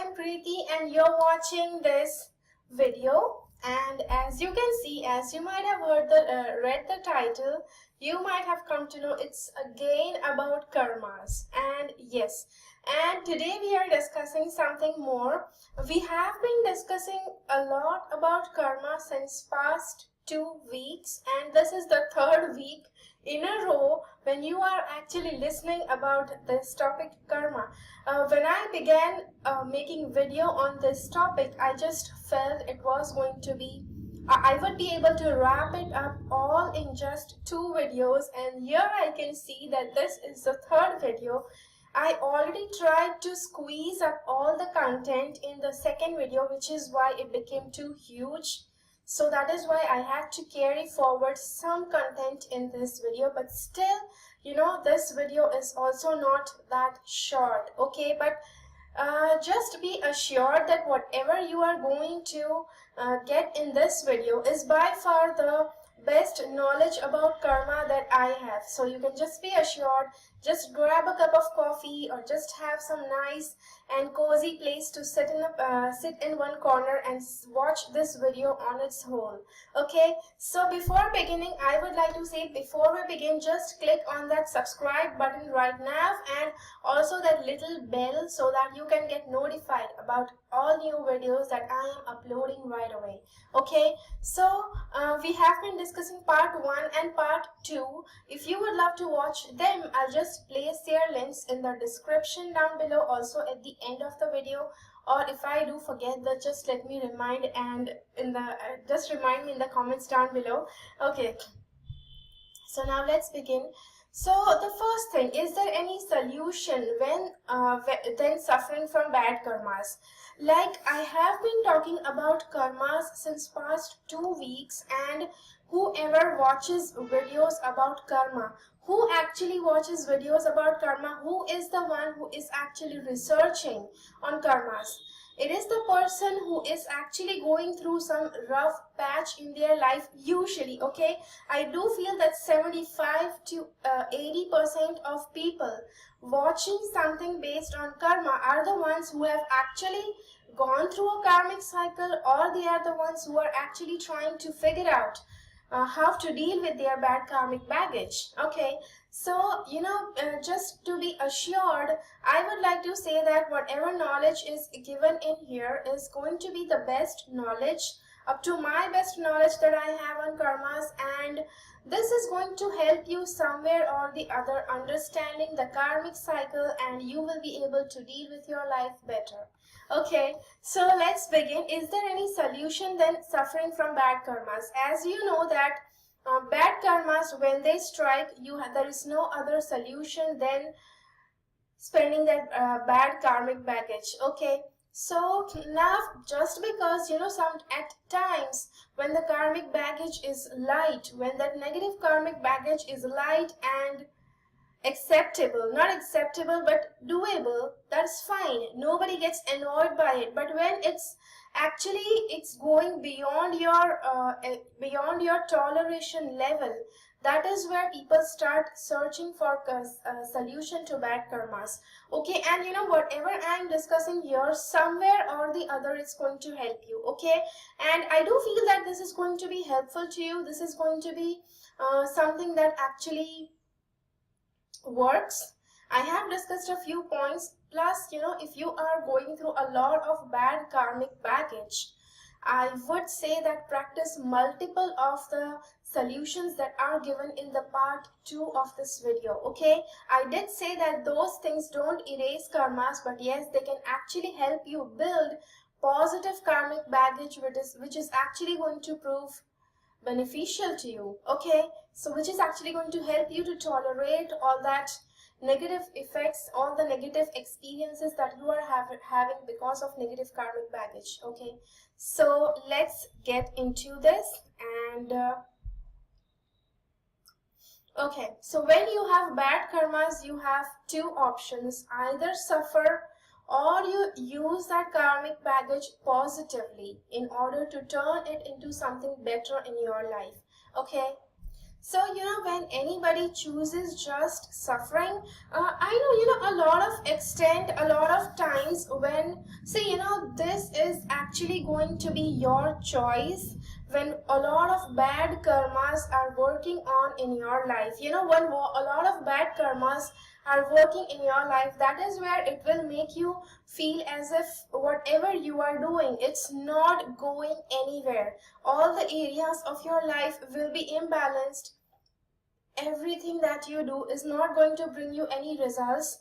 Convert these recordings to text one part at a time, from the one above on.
am Preeti and you're watching this video. And as you can see, as you might have read the title, you might have come to know it's again about karmas. And yes, and today we are discussing something more. We have been discussing a lot about karma since past 2 weeks, and this is the third week in a row when you are actually listening about this topic karma. When I began making video on this topic, I just felt it was going to be I would be able to wrap it up all in just 2 videos, and here I can see that this is the third video. I already tried to squeeze up all the content in the second video, which is why it became too huge. So that is why I had to carry forward some content in this video, but still, this video is also not that short, okay? But just be assured that whatever you are going to get in this video is by far the best knowledge about karma that I have. So you can just be assured, just grab a cup of coffee or just have some nice and cozy place to sit in one corner and watch this video on its whole. Okay, so before beginning, I would like to say, before we begin, just click on that subscribe button right now and also that little bell so that you can get notified about all new videos that I am uploading right away. Okay, so we have been discussing part 1 and part 2. If you would love to watch them, I'll just place their links in the description down below, also at the end of the video, or if I do forget that, just let me remind and just remind me in the comments down below. Okay, so now let's begin. So the first thing, is there any solution when suffering from bad karmas? Like, I have been talking about karmas since past 2 weeks, and whoever watches videos about karma, who actually watches videos about karma, who is the one who is actually researching on karmas? It is the person who is actually going through some rough patch in their life usually, okay? I do feel that 75 to 80% of people watching something based on karma are the ones who have actually gone through a karmic cycle, or they are the ones who are actually trying to figure out how to deal with their bad karmic baggage. Okay, so just to be assured, I would like to say that whatever knowledge is given in here is going to be the best knowledge, up to my best knowledge that I have on karmas, and this is going to help you somewhere or the other understanding the karmic cycle, and you will be able to deal with your life better. Okay, so let's begin. Is there any solution then suffering from bad karmas? As you know that bad karmas, when they strike you, there is no other solution than spending that bad karmic baggage. Okay, so now, just because some at times when the karmic baggage is light, when that negative karmic baggage is light and acceptable, not acceptable but doable, that's fine, nobody gets annoyed by it. But when it's going beyond your toleration level, that is where people start searching for a solution to bad karmas. Okay, and whatever I am discussing here, somewhere or the other it's going to help you. Okay, and I do feel that this is going to be helpful to you. This is going to be something that actually works. I have discussed a few points, plus if you are going through a lot of bad karmic baggage, I would say that practice multiple of the solutions that are given in the part 2 of this video. Okay, I did say that those things don't erase karmas, but yes, they can actually help you build positive karmic baggage, which is actually going to prove beneficial to you. Okay, so which is actually going to help you to tolerate all that negative effects, all the negative experiences that you are having because of negative karmic baggage. Okay, so let's get into this. And okay, so when you have bad karmas, you have two options: either suffer or you use that karmic baggage positively in order to turn it into something better in your life. Okay, So, when anybody chooses just suffering, I know, a lot of extent, a lot of times when, see, this is actually going to be your choice when a lot of bad karmas are working on in your life. When a lot of bad karmas are working in your life, that is where it will make you feel as if whatever you are doing, it's not going anywhere. All the areas of your life will be imbalanced. Everything that you do is not going to bring you any results.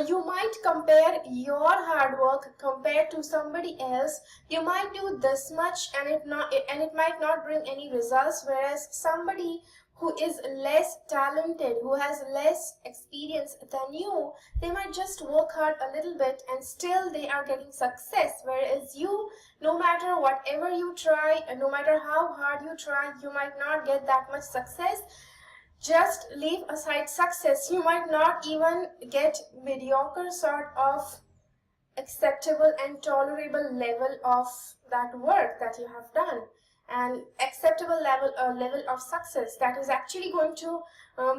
You might compare your hard work compared to somebody else. You might do this much and it might not bring any results, whereas somebody who is less talented, who has less experience than you, they might just work hard a little bit and still they are getting success, whereas you, no matter whatever you try and no matter how hard you try, you might not get that much success. Just leave aside success, you might not even get mediocre sort of acceptable and tolerable level of that work that you have done, and acceptable level of success that is actually going to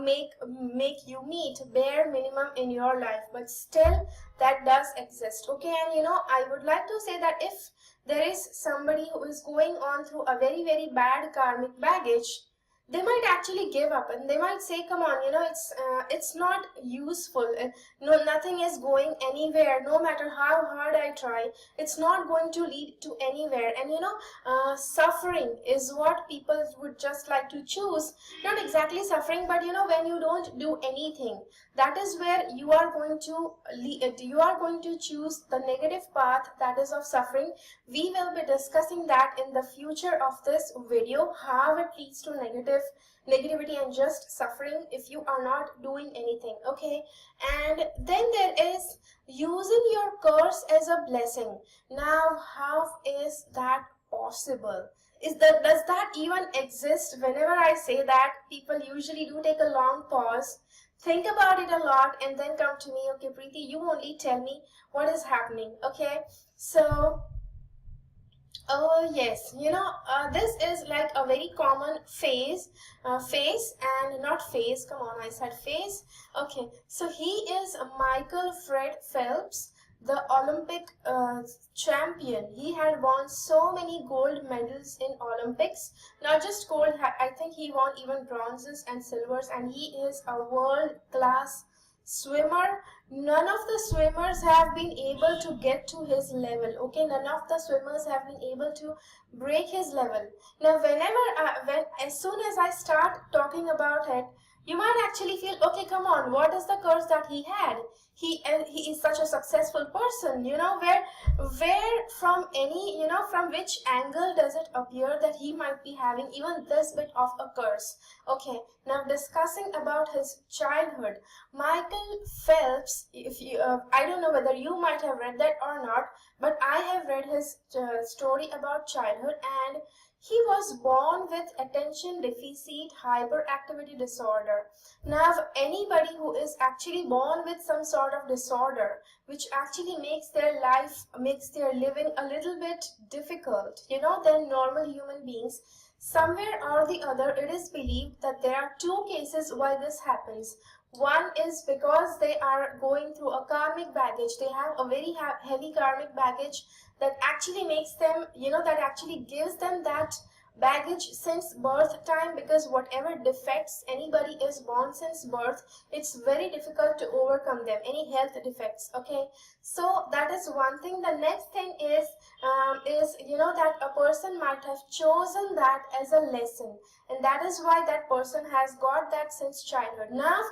make you meet bare minimum in your life. But still that does exist, okay? And I would like to say that if there is somebody who is going on through a very, very bad karmic baggage, they might actually give up and they might say, come on, it's not useful. No, nothing is going anywhere. No matter how hard I try, it's not going to lead to anywhere. And suffering is what people would just like to choose. Not exactly suffering, but when you don't do anything, that is where you are going to choose the negative path, that is of suffering. We will be discussing that in the future of this video, how it leads to negativity and just suffering if you are not doing anything, okay? And then there is using your curse as a blessing. Now, how is that possible? Does that even exist? Whenever I say that, people usually do take a long pause, think about it a lot, and then come to me, okay, Preeti, you only tell me what is happening, okay? So oh yes, this is like a very common phase and not phase. Come on, I said phase. Okay, so he is Michael Fred Phelps, the Olympic champion. He had won so many gold medals in Olympics. Not just gold, I think he won even bronzes and silvers, and he is a world-class swimmer. None of the swimmers have been able to get to his level, okay? None of the swimmers have been able to break his level. Now as soon as I start talking about it, you might actually feel, okay, come on, what is the curse that he had? He is such a successful person, where from any, from which angle does it appear that he might be having even this bit of a curse? Okay, now discussing about his childhood. Michael Phelps, if you, I don't know whether you might have read that or not, but I have read his story about childhood, and he was born with attention deficit hyperactivity disorder. Now, anybody who is actually born with some sort of disorder, which actually makes their living a little bit difficult, than normal human beings, somewhere or the other, it is believed that there are two cases why this happens. One is because they are going through a karmic baggage. They have a very heavy karmic baggage that actually makes them, that actually gives them that baggage since birth time, because whatever defects anybody is born since birth, it's very difficult to overcome them, any health defects, okay? So that is one thing. The next thing is that a person might have chosen that as a lesson, and that is why that person has got that since childhood. Now,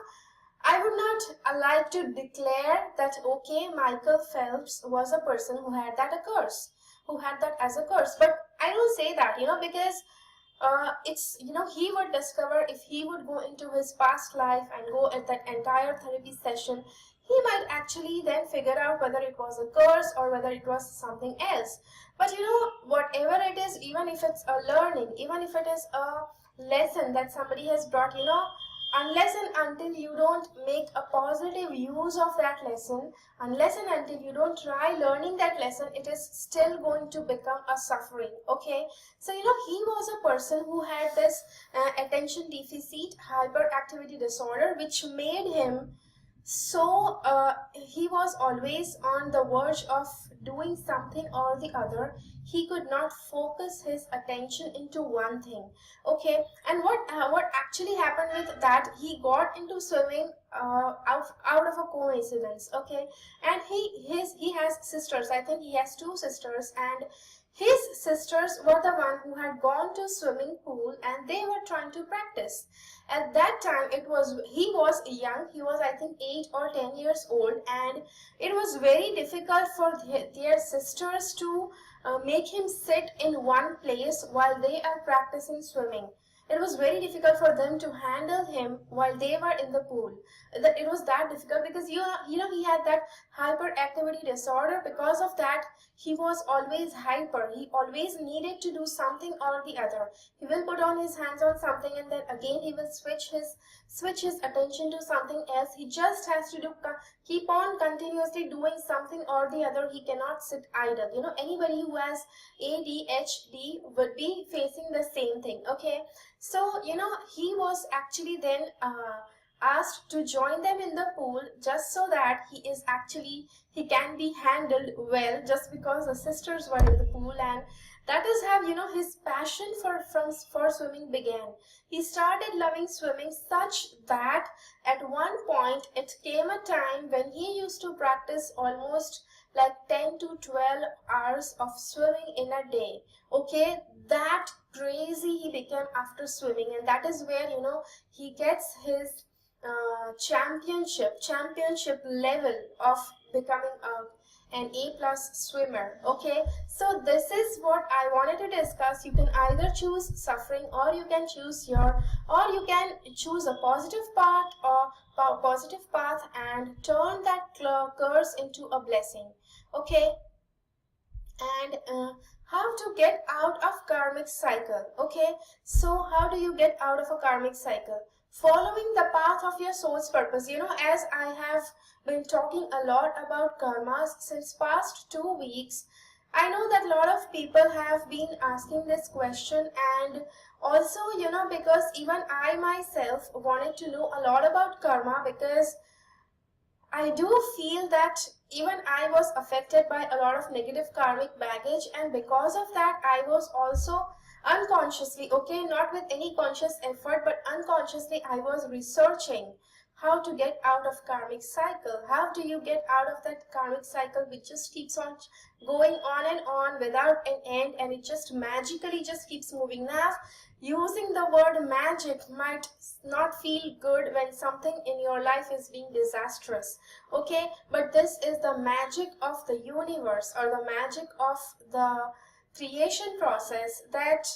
I would not like to declare that, okay, Michael Phelps was a person who had that as a curse. But I don't say that, because it's, he would discover, if he would go into his past life and go at that entire therapy session, he might actually then figure out whether it was a curse or whether it was something else. But whatever it is, even if it's a learning, even if it is a lesson that somebody has brought, unless and until you don't make a positive use of that lesson, unless and until you don't try learning that lesson, it is still going to become a suffering. Okay, so he was a person who had this attention deficit hyperactivity disorder, which made him so he was always on the verge of doing something or the other. He could not focus his attention into one thing. Okay, and what actually happened with that, he got into swimming out of a coincidence. Okay, and he has sisters. I think he has two sisters, and his sisters were the one who had gone to swimming pool and they were trying to practice. At that time, he was young. He was, I think, 8 or 10 years old, and it was very difficult for their sisters to make him sit in one place while they are practicing swimming. It was very difficult for them to handle him while they were in the pool. It was that difficult because he had that hyperactivity disorder. Because of that, he was always hyper. He always needed to do something or the other. He will put on his hands on something and then again he will switch his attention to something else. He just has to keep on continuously doing something or the other. He cannot sit idle. Anybody who has ADHD would be facing the same thing. Okay, so he was actually then asked to join them in the pool, just so that he can be handled well, just because the sisters were in the pool. And that is how his passion for swimming began. He started loving swimming such that at one point it came a time when he used to practice almost like 10 to 12 hours of swimming in a day. Okay, that crazy he became after swimming, and that is where he gets his championship level of becoming an A+ swimmer. Okay, so this is what I wanted to discuss. You can either choose suffering, or you can choose a positive path and turn that curse into a blessing. Okay, and how to get out of karmic cycle. Okay, so how do you get out of a karmic cycle? Following the path of your soul's purpose. As I have been talking a lot about karmas since past 2 weeks, I know that a lot of people have been asking this question, and also because even I myself wanted to know a lot about karma, because I do feel that even I was affected by a lot of negative karmic baggage, and because of that I was also unconsciously, okay, not with any conscious effort, but unconsciously I was researching how to get out of karmic cycle. How do you get out of that karmic cycle which just keeps on going on and on without an end, and it just magically just keeps moving? Now, using the word magic might not feel good when something in your life is being disastrous, okay, but this is the magic of the universe, or the magic of the creation process, that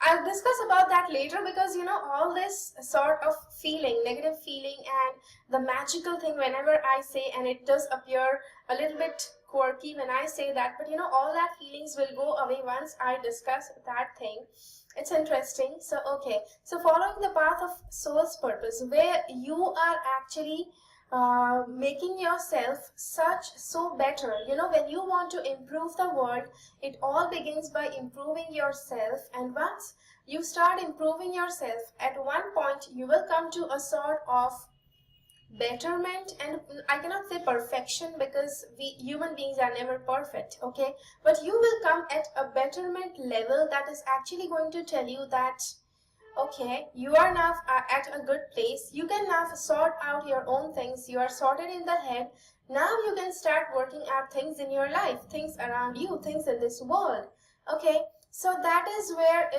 I'll discuss about that later, because all this sort of feeling, negative feeling, and the magical thing whenever I say, and it does appear a little bit quirky when I say that, but all that feelings will go away once I discuss that thing. It's interesting. So okay, so following the path of soul's purpose, where you are actually making yourself so better. When you want to improve the world, it all begins by improving yourself, and once you start improving yourself, at one point you will come to a sort of betterment. And I cannot say perfection, because we human beings are never perfect, okay, but you will come at a betterment level that is actually going to tell you that okay, you are now at a good place. You can now sort out your own things. You are sorted in the head. Now you can start working out things in your life, things around you, things in this world. Okay, so that is where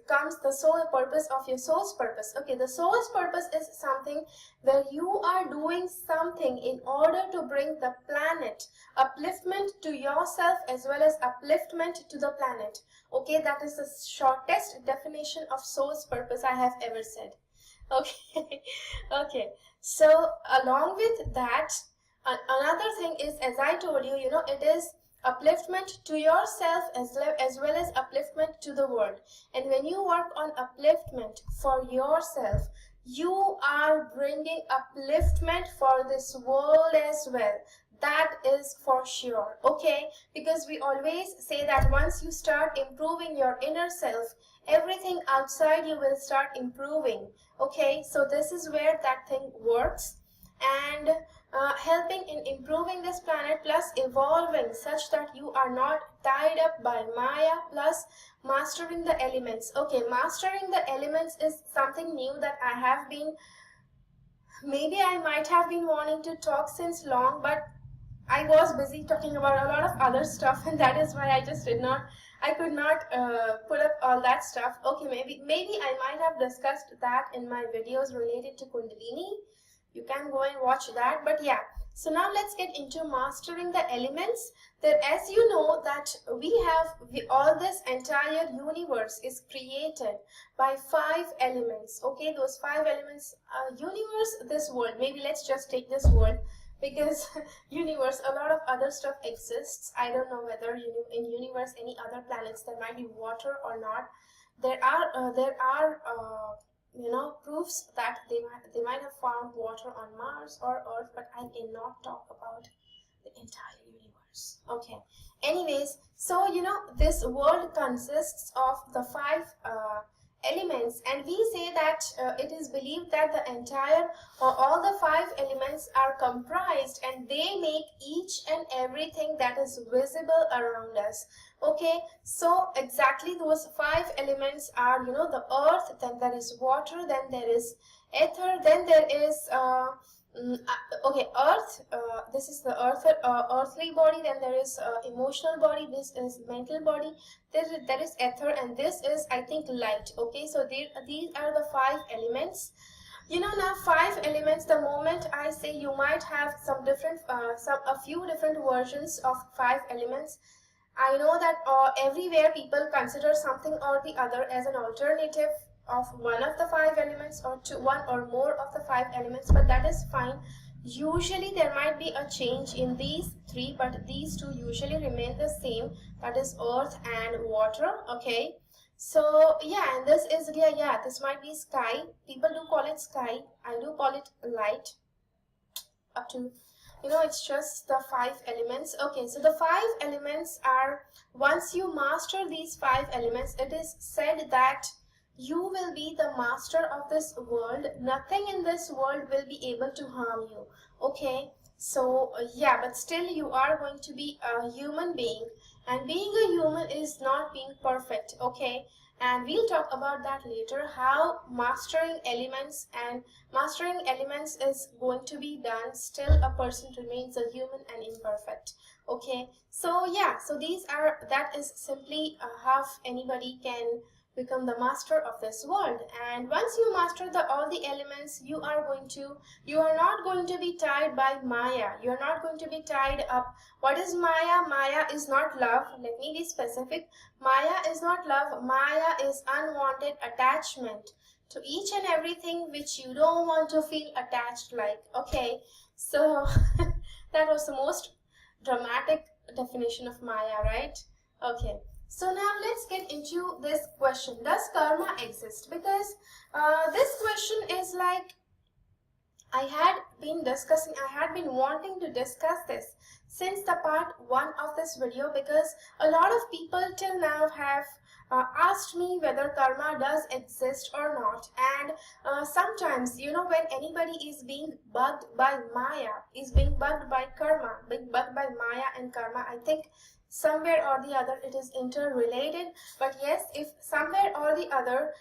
comes the soul purpose of your soul's purpose. Okay, the soul's purpose is something where you are doing something in order to bring the planet upliftment to yourself as well as upliftment to the planet. Okay, that is the shortest definition of soul's purpose I have ever said. Okay, okay. So along with that, another thing is, as I told you, it is upliftment to yourself as well as upliftment to the world. And when you work on upliftment for yourself, you are bringing upliftment for this world as well. That is for sure, okay? Because we always say that once you start improving your inner self, everything outside you will start improving, okay? So this is where that thing works. And helping in improving this planet, plus evolving such that you are not tied up by Maya, plus mastering the elements. Okay, mastering the elements is something new that I have been, maybe I might have been wanting to talk since long, but I was busy talking about a lot of other stuff, and that is why I could not put up all that stuff. Okay, maybe I might have discussed that in my videos related to Kundalini. You can go and watch that. But yeah, so now let's get into mastering the elements. That, as you know, that all this entire universe is created by 5 elements. Okay, those 5 elements, universe, this world. Maybe let's just take this world, because universe, a lot of other stuff exists. I don't know whether in universe any other planets there might be water or not. There are proofs that they might have found water on Mars or Earth, but I cannot talk about the entire universe. Okay, anyways, so this world consists of the 5 elements, and we say that it is believed that the entire or all the 5 elements are comprised, and they make each and everything that is visible around us. Okay, so exactly those 5 elements are, the earth, then there is water, then there is ether, then there is okay, earth, this is the earthly body, then there is emotional body, this is mental body, there is ether, and this is, I think, light. Okay, so these are the 5 elements. Now 5 elements, the moment I say, you might have some different a few different versions of 5 elements. I know that everywhere people consider something or the other as an alternative of one of the 5 elements, or one or more of the 5 elements, but that is fine. Usually there might be a change in these 3, but these 2 usually remain the same, that is earth and water. Okay, so yeah, and this is, yeah, this might be sky. People do call it sky, I do call it light. Up to, it's just the 5 elements. Okay, so the 5 elements are, once you master these 5 elements, it is said that you will be the master of this world. Nothing in this world will be able to harm you. Okay, so yeah, but still you are going to be a human being, and being a human is not being perfect. Okay, and we'll talk about that later, how mastering elements is going to be done. Still a person remains a human and imperfect. Okay, so yeah, so that is simply how anybody can become the master of this world. And once you master all the elements, you are not going to be tied by Maya. You're not going to be tied up. What is Maya? Maya is not love. Let me be specific. Maya is not love. Maya is unwanted attachment to each and everything which you don't want to feel attached like. Okay, so that was the most dramatic definition of Maya, right? Okay, so now let's get into this question. Does karma exist? Because this question is like, I had been wanting to discuss this since the part 1 of this video, because a lot of people till now have asked me whether karma does exist or not. And sometimes, when anybody is being bugged by Maya, is being bugged by karma, being bugged by Maya and karma, I think somewhere or the other it is interrelated. But yes, if somewhere or the other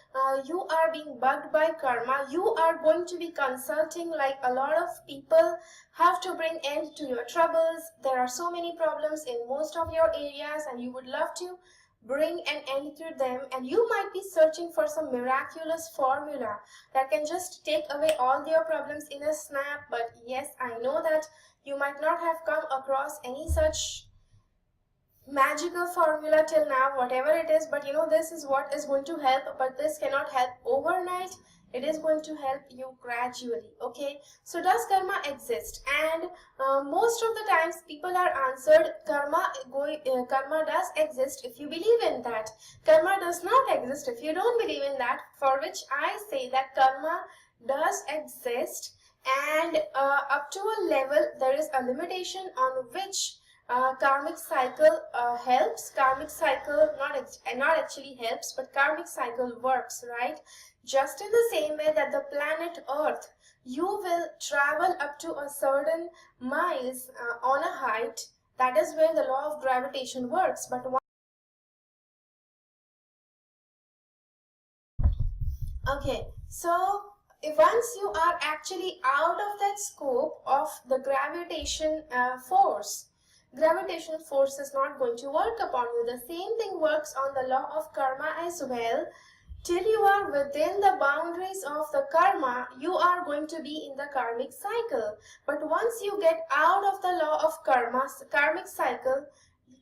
you are being bugged by karma, you are going to be consulting like a lot of people, have to bring end to your troubles. There are so many problems in most of your areas, and you would love to bring an end to them, and you might be searching for some miraculous formula that can just take away all your problems in a snap. But yes, I know that you might not have come across any such magical formula till now, whatever it is, but this is what is going to help. But this cannot help overnight, it is going to help you gradually. Okay, so does karma exist? And most of the times people are answered, karma does exist if you believe in that. Karma does not exist if you don't believe in that, for which I say that karma does exist, and up to a level there is a limitation on which karmic cycle helps. Karmic cycle not actually helps, but karmic cycle works, right? Just in the same way that the planet Earth, you will travel up to a certain miles on a height. That is where the law of gravitation works. But okay, so if once you are actually out of that scope of the gravitational force is not going to work upon you. The same thing works on the law of karma as well. Till you are within the boundaries of the karma, you are going to be in the karmic cycle. But once you get out of the law of karmic cycle,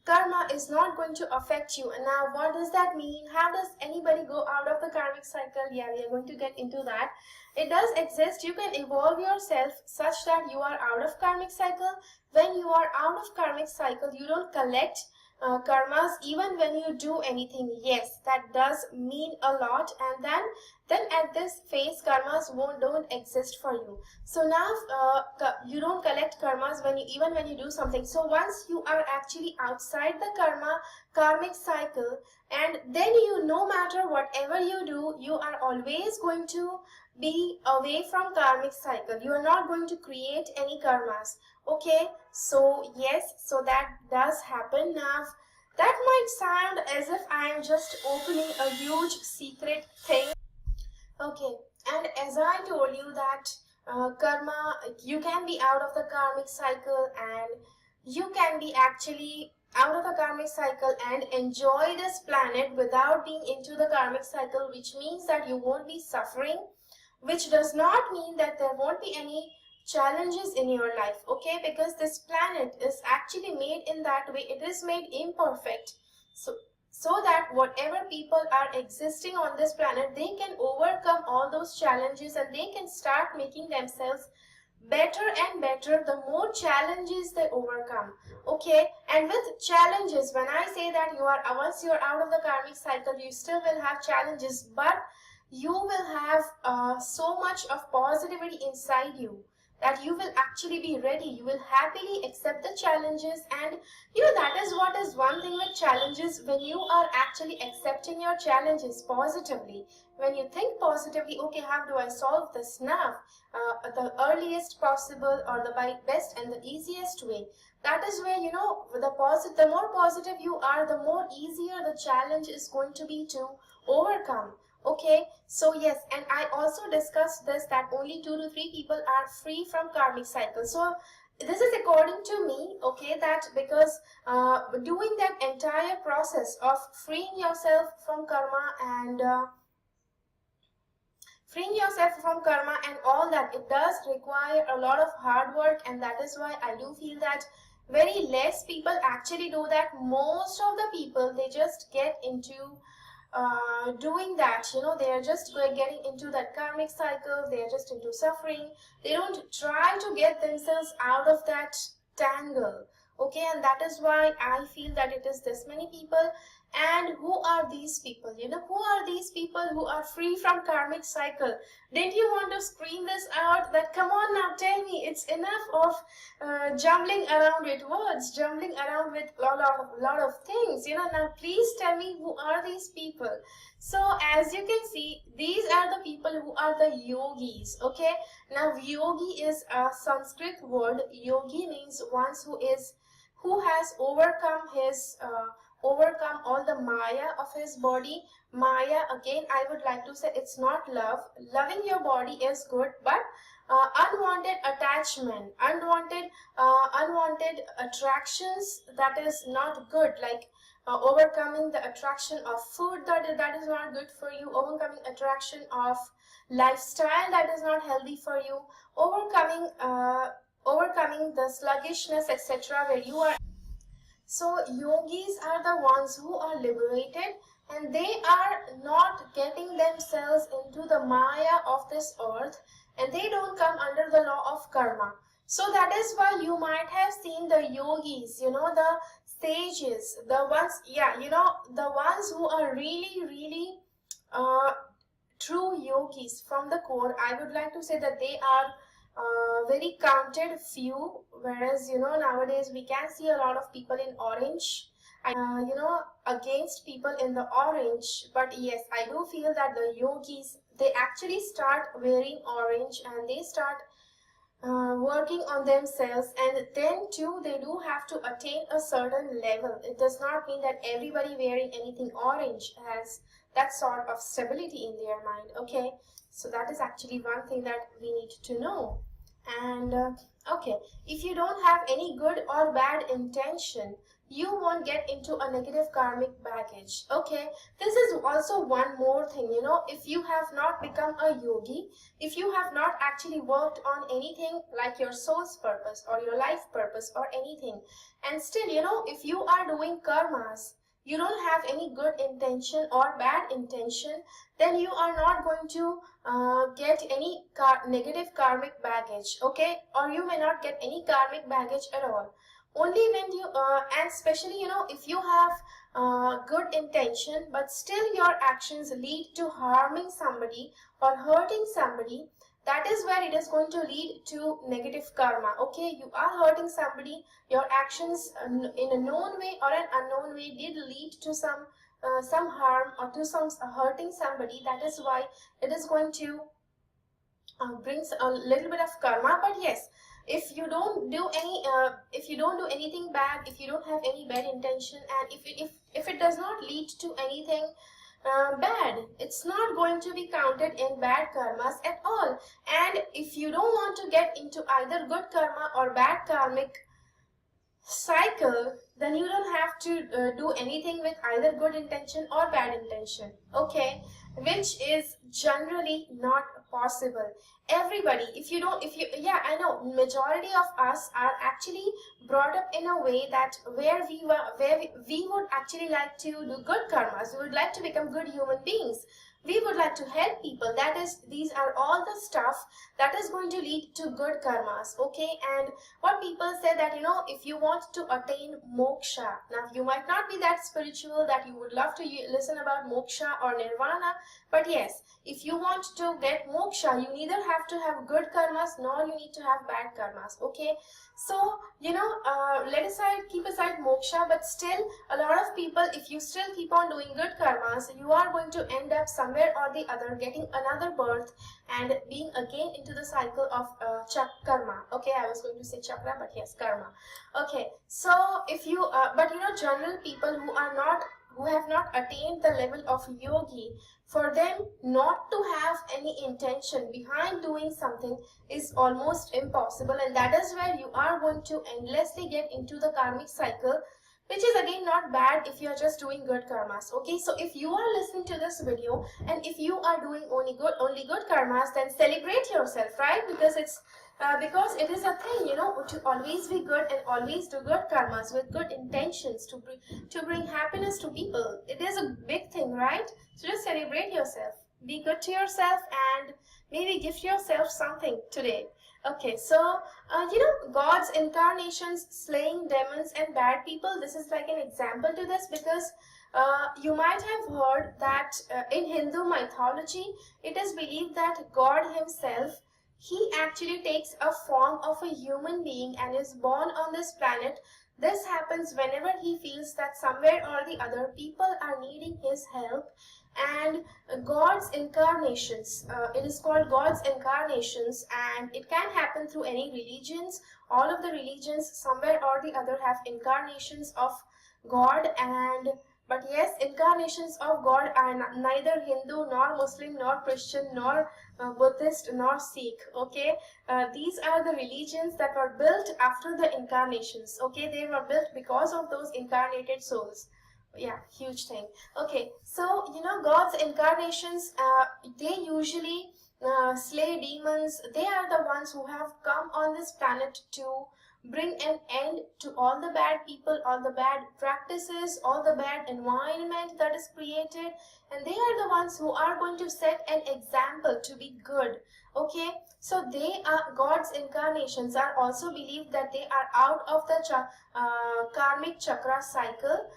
karma is not going to affect you. And now what does that mean? How does anybody go out of the karmic cycle? Yeah, we are going to get into that. It does exist. You can evolve yourself such that you are out of karmic cycle. When you are out of karmic cycle, you don't collect karmas even when you do anything. Yes, that does mean a lot. And then at this phase, karmas don't exist for you. So now you don't collect karmas even when you do something. So once you are actually outside the karmic cycle, and then no matter whatever you do, you are always going to be away from karmic cycle. You are not going to create any karmas. Okay, so yes, so that does happen. Now that might sound as if I am just opening a huge secret thing. Okay, and as I told you that karma, you can be out of the karmic cycle, and you can be actually out of the karmic cycle and enjoy this planet without being into the karmic cycle, which means that you won't be suffering, which does not mean that there won't be any challenges in your life. Okay, because this planet is actually made in that way. It is made imperfect, so that whatever people are existing on this planet, they can overcome all those challenges and they can start making themselves better and better the more challenges they overcome. Okay, and with challenges, when I say that once you are out of the karmic cycle, you still will have challenges, but you will have so much of positivity inside you that you will actually be ready. You will happily accept the challenges, and that is what is one thing with challenges. When you are actually accepting your challenges positively, when you think positively, okay, how do I solve this now? The earliest possible, or the best and the easiest way. That is where the more positive you are, the more easier the challenge is going to be to overcome. Okay, so yes, and I also discussed this, that only 2 to 3 people are free from karmic cycle. So this is according to me, okay, that because doing that entire process of freeing yourself from karma and all that, it does require a lot of hard work, and that is why I do feel that very less people actually do that. Most of the people, they just get into doing that. They are just getting into that karmic cycle. They are just into suffering. They don't try to get themselves out of that tangle. Okay, and that is why I feel that it is this many people. And who are these people? Who are these people who are free from karmic cycle? Didn't you want to scream this out, that come on now, tell me, it's enough of jumbling around with words, jumbling around with lot of things. Now please tell me, who are these people? So as you can see, these are the people who are the yogis. Okay, now yogi is a Sanskrit word. Yogi means one who has overcome all the maya of his body. Maya, again, I would like to say, it's not love. Loving your body is good, but unwanted attachment, unwanted attractions, that is not good. Like overcoming the attraction of food, that is not good for you. Overcoming attraction of lifestyle, that is not healthy for you. Overcoming the sluggishness, etc., where you are. So yogis are the ones who are liberated, and they are not getting themselves into the maya of this earth, and they don't come under the law of karma. So that is why you might have seen the yogis, the sages, the ones, the ones who are really, really true yogis from the core, I would like to say that they are very counted few, whereas nowadays we can see a lot of people in orange. Against people in the orange, but yes, I do feel that the yogis, they actually start wearing orange and they start working on themselves, and then too they do have to attain a certain level. It does not mean that everybody wearing anything orange has that sort of stability in their mind. Okay, so that is actually one thing that we need to know. And okay, if you don't have any good or bad intention, you won't get into a negative karmic baggage. Okay, this is also one more thing. If you have not become a yogi, if you have not actually worked on anything like your soul's purpose or your life purpose or anything, and still if you are doing karmas, you don't have any good intention or bad intention, then you are not going to get any negative karmic baggage. Okay, or you may not get any karmic baggage at all. Only when you and especially if you have good intention but still your actions lead to harming somebody or hurting somebody, that is where it is going to lead to negative karma. Okay, you are hurting somebody, your actions in a known way or an unknown way did lead to some harm or to some hurting somebody. That is why it is going to brings a little bit of karma. But yes, if you don't do anything bad, if you don't have any bad intention, and if it does not lead to anything bad, it's not going to be counted in bad karmas at all. And if you don't want to get into either good karma or bad karmic cycle, then you don't have to do anything with either good intention or bad intention. Okay, which is generally not possible. Everybody, if you yeah, I know majority of us are actually brought up in a way that where we would actually like to do good karmas, we would like to become good human beings, we would like to help people. That is, these are all the stuff that is going to lead to good karmas. Okay, and what people say that if you want to attain moksha, now you might not be that spiritual that you would love to listen about moksha or nirvana, but yes, if you want to get moksha, you neither have to have good karmas nor you need to have bad karmas. Okay, so keep aside moksha, but still a lot of people, if you still keep on doing good karmas, you are going to end up somewhere or the other getting another birth and being again into the cycle of karma. Okay, I was going to say chakra, but yes, karma. Okay, so if you but general people who have not attained the level of yogi, for them not to have any intention behind doing something is almost impossible, and that is where you are going to endlessly get into the karmic cycle, which is again not bad if you are just doing good karmas. Okay, so if you are listening to this video and if you are doing only good karmas, then celebrate yourself, right? Because it is a thing, to always be good and always do good karmas with good intentions to bring happiness to people. It is a big thing, right? So just celebrate yourself, be good to yourself, and maybe gift yourself something today. Okay, so God's incarnations slaying demons and bad people, this is like an example to this, because you might have heard that in Hindu mythology, it is believed that God himself, he actually takes a form of a human being and is born on this planet. This happens whenever he feels that somewhere or the other people are needing his help. And God's incarnations, it is called God's incarnations, and it can happen through any religions. All of the religions somewhere or the other have incarnations of God, and but yes, incarnations of God are neither Hindu nor Muslim nor Christian nor Buddhist nor Sikh. Okay, these are the religions that were built after the incarnations. Okay, they were built because of those incarnated souls. Yeah, huge thing. Okay, so God's incarnations, they usually slay demons. They are the ones who have come on this planet to bring an end to all the bad people, all the bad practices, all the bad environment that is created, and they are the ones who are going to set an example to be good. Okay, so they are God's incarnations are also believed that they are out of the karmic chakra cycle.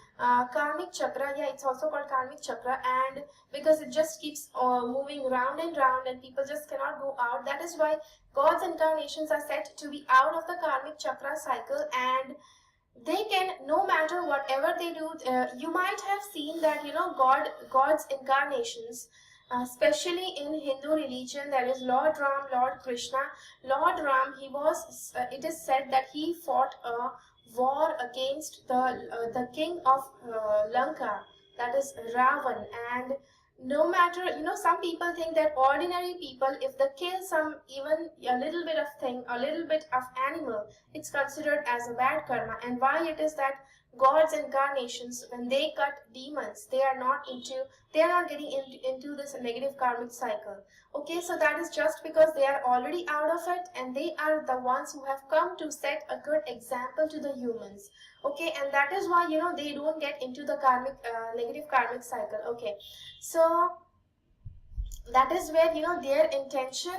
Karmic chakra, yeah, it's also called karmic chakra, and because it just keeps moving round and round, and people just cannot go out. That is why God's incarnations are said to be out of the karmic chakra cycle, and they can, no matter whatever they do, you might have seen that, you know, God's incarnations, especially in Hindu religion, there is Lord Ram, Lord Krishna. Lord Ram, he was, it is said that he fought a war against the king of Lanka, that is Ravan. And no matter, you know, some people think that ordinary people, if they kill some, even a little bit of thing, a little bit of animal, it's considered as a bad karma. And why it is that God's incarnations, when they cut demons, they are not getting into this negative karmic cycle. Okay, so that is just because they are already out of it, and they are the ones who have come to set a good example to the humans. Okay, and that is why, you know, they don't get into the karmic negative karmic cycle. Okay, so that is where, you know, their intention,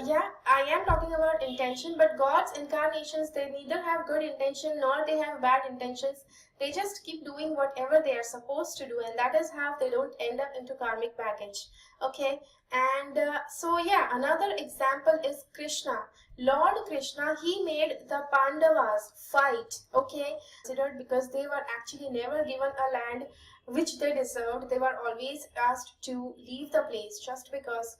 yeah, I am talking about intention, but God's incarnations, they neither have good intention nor they have bad intentions. They just keep doing whatever they are supposed to do, and that is how they don't end up into karmic baggage. Okay, and so yeah, another example is Krishna. Lord Krishna, he made the Pandavas fight. Okay, considered because they were actually never given a land which they deserved. They were always asked to leave the place just because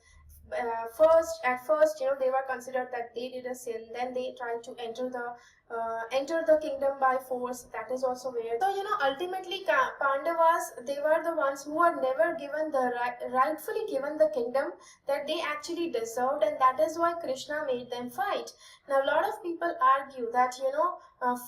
at first, you know, they were considered that they did a sin. Then they tried to enter the kingdom by force. That is also where, so, you know, ultimately Pandavas, they were the ones who were never given the rightfully given the kingdom that they actually deserved, and that is why Krishna made them fight. Now a lot of people argue that, you know,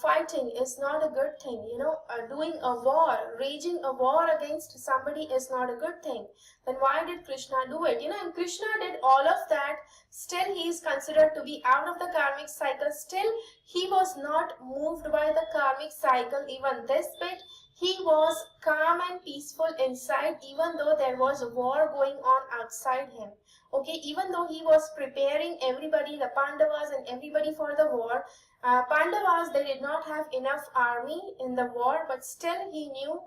fighting is not a good thing. You know, doing a war, raging a war against somebody is not a good thing. Then why did Krishna do it? You know, and Krishna did all of that. Still, he is considered to be out of the karmic cycle. Still, he was not moved by the karmic cycle even this bit. He was calm and peaceful inside, even though there was a war going on outside him. Okay, even though he was preparing everybody, the Pandavas and everybody for the war, Pandavas, they did not have enough army in the war, but still he knew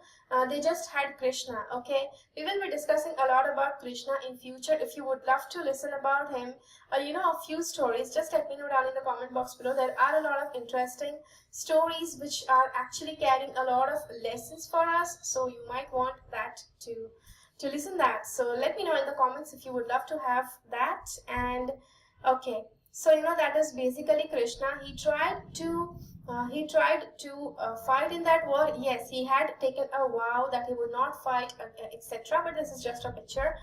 they just had Krishna. Okay, we will be discussing a lot about Krishna in future. If you would love to listen about him, you know, a few stories, just let me know down in the comment box below. There are a lot of interesting stories which are actually carrying a lot of lessons for us, so you might want that to listen that. So let me know in the comments if you would love to have that. And okay, so, you know, that is basically Krishna. He tried to fight in that war. Yes, he had taken a vow that he would not fight, etc. But this is just a picture.